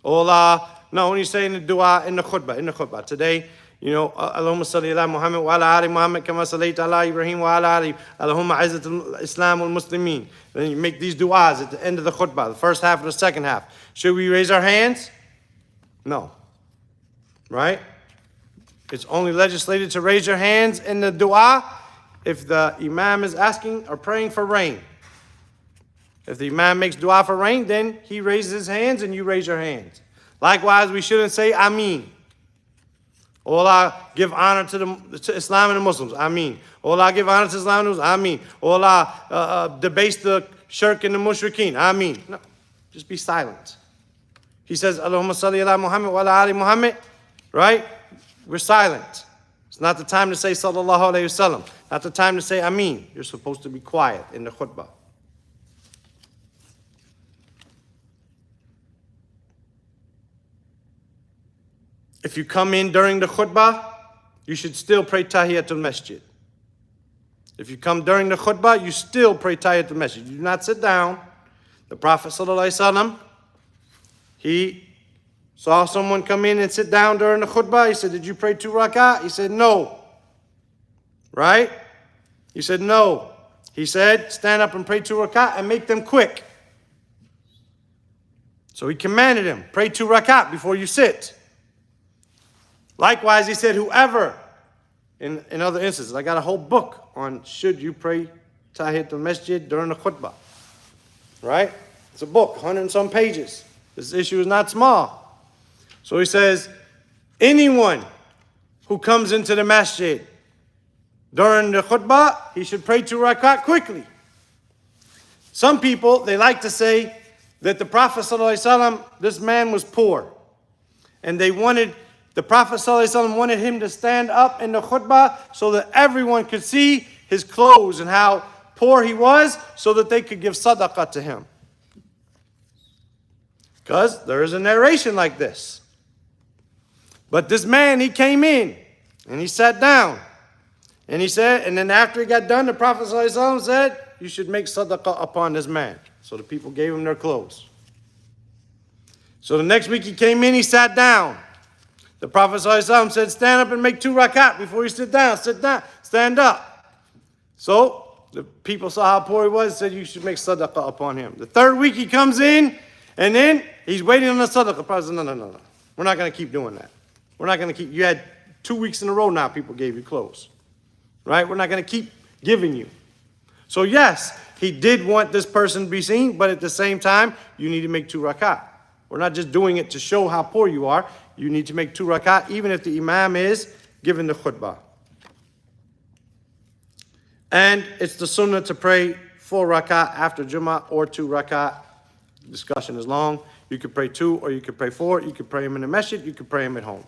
Allah, no, when he's saying the dua in the khutbah. Today, you know, Allahumma salli ala Muhammad wa ala ali Muhammad kama sallaita ala Ibrahim wa ala ali Allahumma izzat al-Islam wal-Muslimin. Then you make these du'as at the end of the khutbah, the first half and the second half. Should we raise our hands? No. Right? It's only legislated to raise your hands in the dua if the imam is asking or praying for rain. If the imam makes dua for rain, then he raises his hands and you raise your hands. Likewise, we shouldn't say Ameen. Oh Allah, give honor to Islam and the Muslims. Ameen. Oh Allah, give honor to Islam and the Muslims. Ameen. Oh Allah, debase the shirk and the mushrikeen. Ameen. No, just be silent. He says, Allahumma salli ala Muhammad wa ala ali Muhammad. Right? We're silent. It's not the time to say sallallahu alayhi wasallam. Not the time to say Ameen. You're supposed to be quiet in the khutbah. If you come in during the khutbah, you should still pray Tahiyatul Masjid. If you come during the khutbah, you still pray Tahiyatul Masjid. You do not sit down. The Prophet ﷺ, he saw someone come in and sit down during the khutbah. He said, did you pray 2 rak'ah? He said, no. Right? He said, no. He said, stand up and pray 2 rak'ah and make them quick. So he commanded him, pray 2 rak'ah before you sit. Likewise, he said, whoever, in other instances, I got a whole book on should you pray Tahiyatul Masjid during the khutbah. Right? It's a book, 100 and some pages. This issue is not small. So he says, anyone who comes into the masjid during the khutbah, he should pray 2 rak'at quickly. Some people, they like to say that the Prophet ﷺ, this man was poor. And the Prophet ﷺ wanted him to stand up in the khutbah so that everyone could see his clothes and how poor he was so that they could give sadaqah to him. Because there is a narration like this. But this man, he came in and he sat down. And he said, and then after he got done, the Prophet ﷺ said, you should make sadaqah upon this man. So the people gave him their clothes. So the next week he came in, he sat down. The Prophet ﷺ said, stand up and make 2 rak'at before you sit down. Sit down, stand up. So the people saw how poor he was and said, you should make sadaqah upon him. The 3rd week he comes in, and then he's waiting on the sadaqah. The Prophet said, no. We're not going to keep doing that. We're not going to keep, you had 2 weeks in a row now people gave you clothes. Right? We're not going to keep giving you. So yes, he did want this person to be seen, but at the same time, you need to make 2 rak'at. We're not just doing it to show how poor you are. You need to make 2 rak'at, even if the imam is giving the khutbah. And it's the sunnah to pray 4 rak'at after Jummah or 2 rak'at The discussion is long. You could pray 2 or you could pray 4. You could pray them in the masjid. You could pray them at home.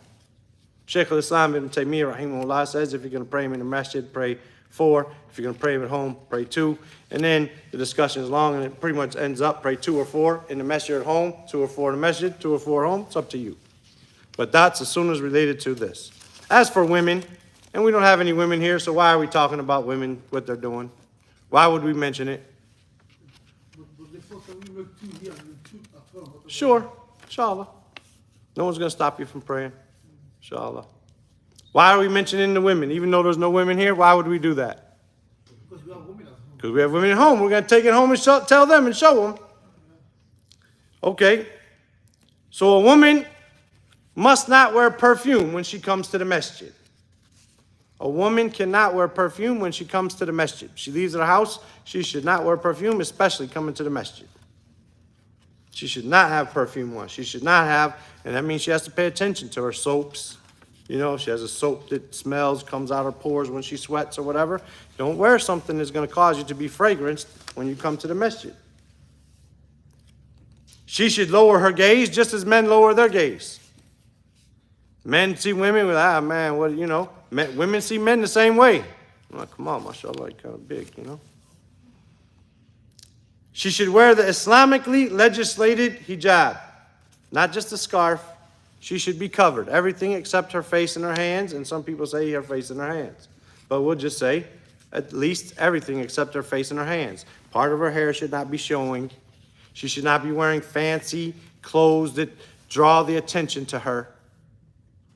Shaykh al-Islam ibn Taymiyyah rahimahullah says if you're going to pray them in the masjid, pray 4. If you're going to pray them at home, pray 2. And then the discussion is long and it pretty much ends up pray 2 or 4 in the masjid at home, 2 or 4 in the masjid, 2 or 4 at home. It's up to you. But that's as soon as related to this. As for women, and we don't have any women here, so why are we talking about women, what they're doing? Why would we mention it? But before, can we make 2 here and 2 at home? Sure, inshallah. No one's going to stop you from praying, inshallah. Why are we mentioning the women? Even though there's no women here, why would we do that? Because we have women at home. Because we have women at home. We're going to take it home and tell them and show them. Okay. So a woman must not wear perfume when she comes to the masjid. A woman cannot wear perfume when she comes to the masjid. She leaves her house, she should not wear perfume, especially coming to the masjid. She should not have perfume on. She should not have, and that means she has to pay attention to her soaps. You know, if she has a soap that smells, comes out her pores when she sweats or whatever, don't wear something that's going to cause you to be fragranced when you come to the masjid. She should lower her gaze just as men lower their gaze. Men see women with, man, what, you know. Women see men the same way. I'm like, come on, mashallah, you're kind of big, you know. She should wear the Islamically legislated hijab, not just a scarf. She should be covered, everything except her face and her hands, and some people say her face and her hands. But we'll just say at least everything except her face and her hands. Part of her hair should not be showing. She should not be wearing fancy clothes that draw the attention to her.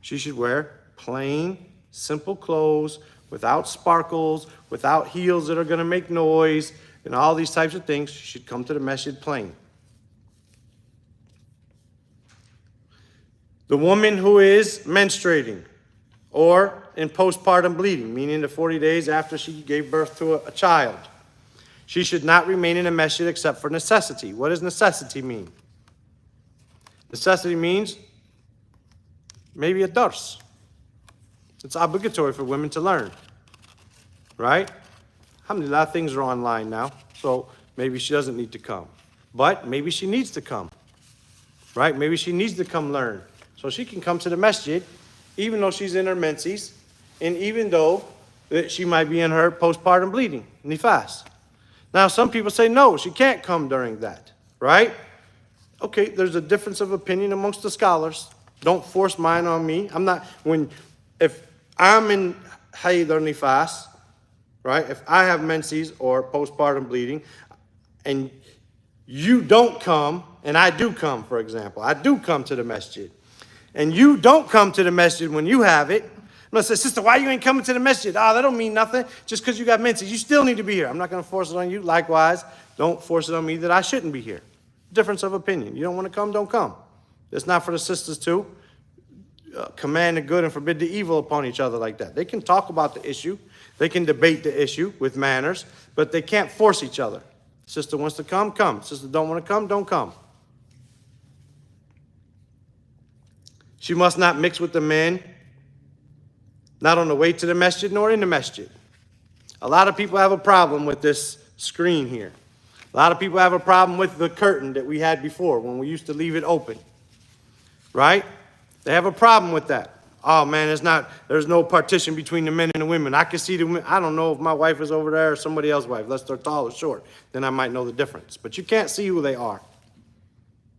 She should wear plain, simple clothes without sparkles, without heels that are going to make noise, and all these types of things. She should come to the masjid plain. The woman who is menstruating or in postpartum bleeding, meaning the 40 days after she gave birth to a child, she should not remain in a masjid except for necessity. What does necessity mean? Necessity means maybe a dars. It's obligatory for women to learn, right? Alhamdulillah, things are online now, so maybe she doesn't need to come. But maybe she needs to come, right? Maybe she needs to come learn. So she can come to the masjid, even though she's in her menses, and even though she might be in her postpartum bleeding, nifas. Now, some people say, no, she can't come during that, right? Okay, there's a difference of opinion amongst the scholars. Don't force mine on me. If I'm in hayd or nifas, right? If I have menses or postpartum bleeding, and you don't come, and I do come, for example. I do come to the masjid. And you don't come to the masjid when you have it. I'm going to say, sister, why you ain't coming to the masjid? That don't mean nothing. Just because you got menses, you still need to be here. I'm not going to force it on you. Likewise, don't force it on me that I shouldn't be here. Difference of opinion. You don't want to come, don't come. It's not for the sisters to command the good and forbid the evil upon each other like that. They can talk about the issue. They can debate the issue with manners, but they can't force each other. Sister wants to come, come. Sister don't want to come, don't come. She must not mix with the men, not on the way to the masjid nor in the masjid. A lot of people have a problem with this screen here. A lot of people have a problem with the curtain that we had before when we used to leave it open, right? They have a problem with that. Oh man, there's no partition between the men and the women. I can see the women. I don't know if my wife is over there or somebody else's wife, unless they're tall or short. Then I might know the difference. But you can't see who they are.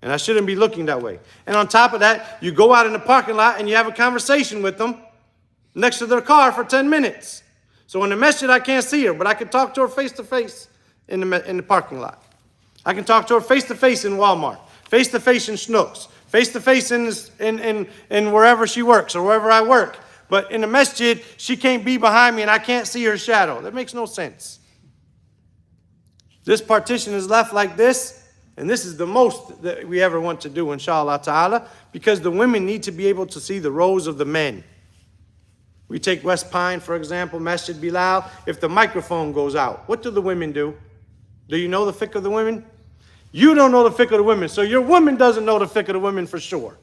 And I shouldn't be looking that way. And on top of that, you go out in the parking lot and you have a conversation with them next to their car for 10 minutes. So in the masjid, I can't see her, but I can talk to her face-to-face in the parking lot. I can talk to her face-to-face in Walmart, face-to-face in Schnucks, face-to-face in wherever she works or wherever I work. But in the masjid, she can't be behind me and I can't see her shadow. That makes no sense. This partition is left like this. And this is the most that we ever want to do, inshallah ta'ala, because the women need to be able to see the rows of the men. We take West Pine, for example, Masjid Bilal. If the microphone goes out, what do the women do? Do you know the fiqh of the women? You don't know the fiqh of the women, so your woman doesn't know the fiqh of the women for sure.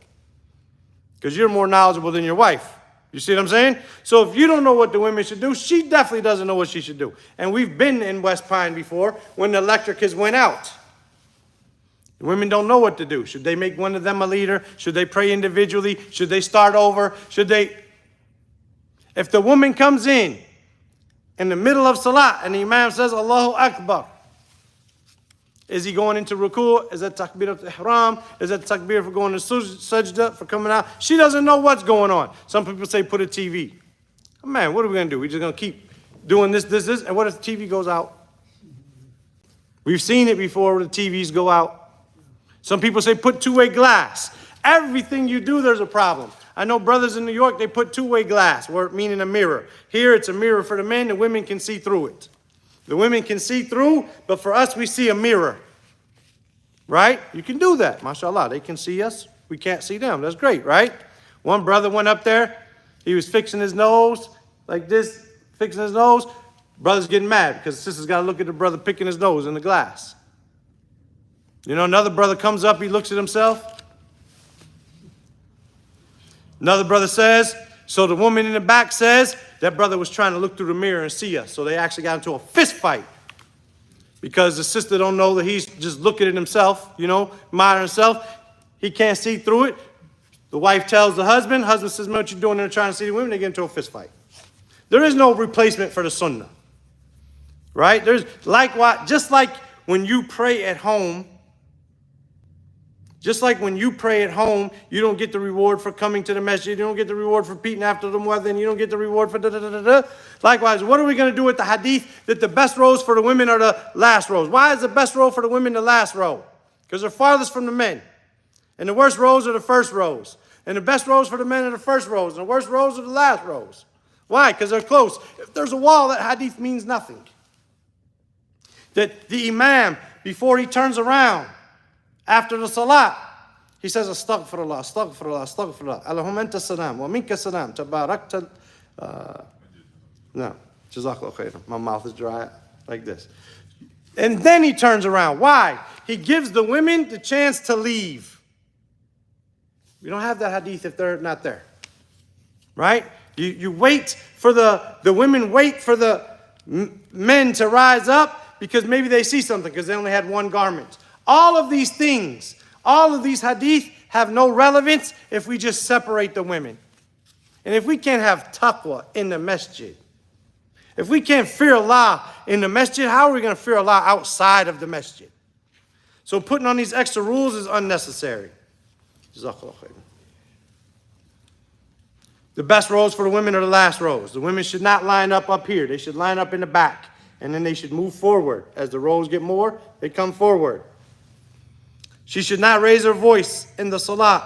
Because you're more knowledgeable than your wife. You see what I'm saying? So if you don't know what the women should do, she definitely doesn't know what she should do. And we've been in West Pine before when the electric has went out. The women don't know what to do. Should they make one of them a leader? Should they pray individually? Should they start over? If the woman comes in the middle of salat and the imam says, Allahu Akbar, is he going into ruku'? Is that takbirat ihram? Is that takbir for going to sajda, for coming out? She doesn't know what's going on. Some people say put a TV. Man, what are we going to do? We're just going to keep doing this, and what if the TV goes out? We've seen it before where the TVs go out. Some people say put two-way glass. Everything you do, there's a problem. I know brothers in New York, they put two-way glass, meaning a mirror. Here, it's a mirror for the men. The women can see through it. The women can see through, but for us, we see a mirror. Right? You can do that. MashaAllah. They can see us. We can't see them. That's great, right? One brother went up there. He was fixing his nose like this, fixing his nose. Brother's getting mad because the sister's got to look at the brother picking his nose in the glass. You know, another brother comes up, he looks at himself. Another brother says, so the woman in the back says, that brother was trying to look through the mirror and see us. So they actually got into a fist fight because the sister don't know that he's just looking at himself, admiring himself. He can't see through it. The wife tells the husband says, man, what you doing there trying to see the women? They get into a fist fight. There is no replacement for the sunnah. Right? There's likewise, just like when you pray at home, you don't get the reward for coming to the masjid. You don't get the reward for repeating after the muezzin. You don't get the reward for da-da-da-da-da. Likewise, what are we going to do with the hadith that the best rows for the women are the last rows? Why is the best row for the women the last row? Because they're farthest from the men. And the worst rows are the first rows. And the best rows for the men are the first rows. And the worst rows are the last rows. Why? Because they're close. If there's a wall, that hadith means nothing. That the imam, before he turns around, after the salat, he says, Astaghfirullah, Astaghfirullah, Astaghfirullah. Allahumma anta salam, wa minka salam, tabarakta. No, Jazakallah khairan. My mouth is dry like this. And then he turns around. Why? He gives the women the chance to leave. We don't have that hadith if they're not there. Right? You wait for the women wait for the men to rise up because maybe they see something because they only had one garment. All of these things, all of these hadith have no relevance if we just separate the women. And if we can't have taqwa in the masjid, if we can't fear Allah in the masjid, how are we going to fear Allah outside of the masjid? So putting on these extra rules is unnecessary. Jazakallah khairan. The best rows for the women are the last rows. The women should not line up here. They should line up in the back. And then they should move forward. As the rows get more, they come forward. She should not raise her voice in the salat,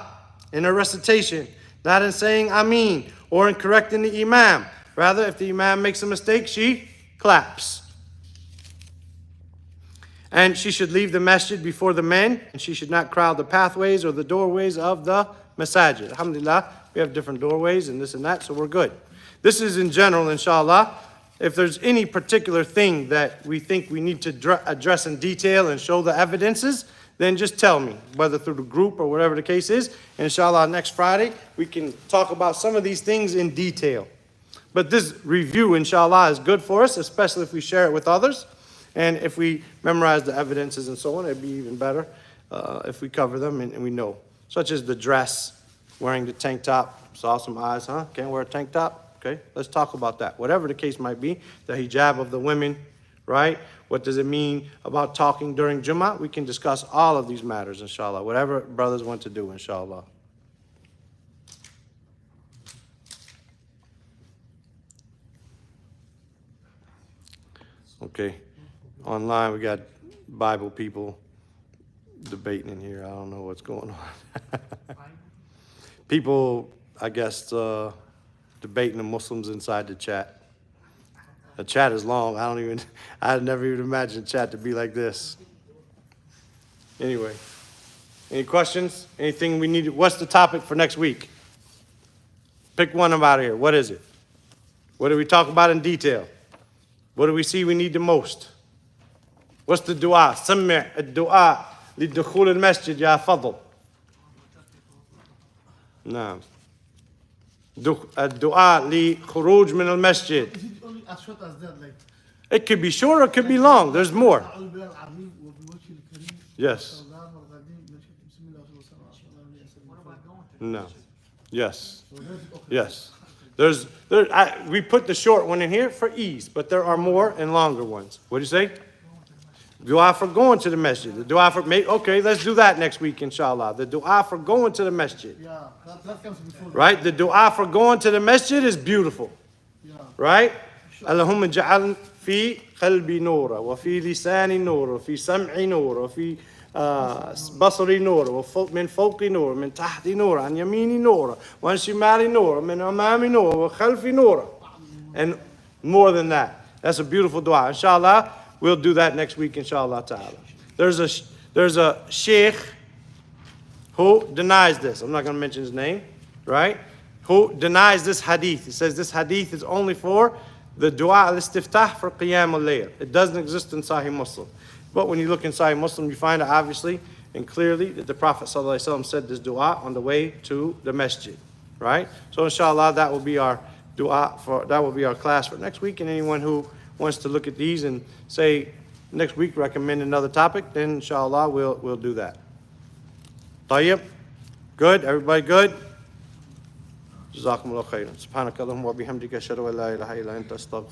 in her recitation, not in saying Ameen or in correcting the imam. Rather, if the imam makes a mistake, she claps. And she should leave the masjid before the men, and she should not crowd the pathways or the doorways of the masajid. Alhamdulillah, we have different doorways and this and that, so we're good. This is in general, inshallah. If there's any particular thing that we think we need to address in detail and show the evidences, then just tell me, whether through the group or whatever the case is. And inshallah, next Friday, we can talk about some of these things in detail. But this review, inshallah, is good for us, especially if we share it with others. And if we memorize the evidences and so on, it'd be even better if we cover them and we know. Such as the dress, wearing the tank top. Saw some eyes, huh? Can't wear a tank top? Okay, let's talk about that. Whatever the case might be, the hijab of the women, right? What does it mean about talking during Jummah? We can discuss all of these matters, inshallah. Whatever brothers want to do, inshallah. Okay. Online, we got Bible people debating in here. I don't know what's going on. People, I guess, debating the Muslims inside the chat. The chat is long. I'd never even imagined chat to be like this. Anyway, any questions? Anything we need? What's the topic for next week? Pick one out of here. What is it? What do we talk about in detail? What do we see we need the most? What's the dua? سمع الدعاء لدخول المسجد يا فضل. نعم. الدعاء لخروج من المسجد. Is it only as short as that? Like, It could be short or it could be long. There's more. Yes. No. Yes. Yes. We put the short one in here for ease, but there are more and longer ones. What do you say? Dua for going to the masjid. The dua for, okay, let's do that next week, inshallah. The dua for going to the masjid. Yeah, that comes before. Right? The dua for going to the masjid is beautiful. Yeah. Right? اللهم اجعل في قلبي نورا وفي لساني نورا وفي سمعي نورا وفي بصري نورا من فوقي نورا من تحتي نورا عن يميني نورا وعن شمالي نورا من أمامي نورا وخلفي نورا. And more than that. That's a beautiful dua. Inshallah, we'll do that next week, inshallah ta'ala. There's a sheikh who denies this. I'm not going to mention his name, right? Who denies this hadith. He says this hadith is only for the dua al-istiftah for qiyam al-layl. It doesn't exist in Sahih Muslim. But when you look in Sahih Muslim, you find it obviously and clearly that the Prophet ﷺ said this dua on the way to the masjid, right? So inshallah, that will be our dua that will be our class for next week. And anyone who wants to look at these and say next week recommend another topic, then inshallah we'll do that. Tayyib? Good? Everybody good? جزاكم الله خيرا. سبحانك اللهم وبحمدك أشهد أن لا إله إلا أنت أستغفرك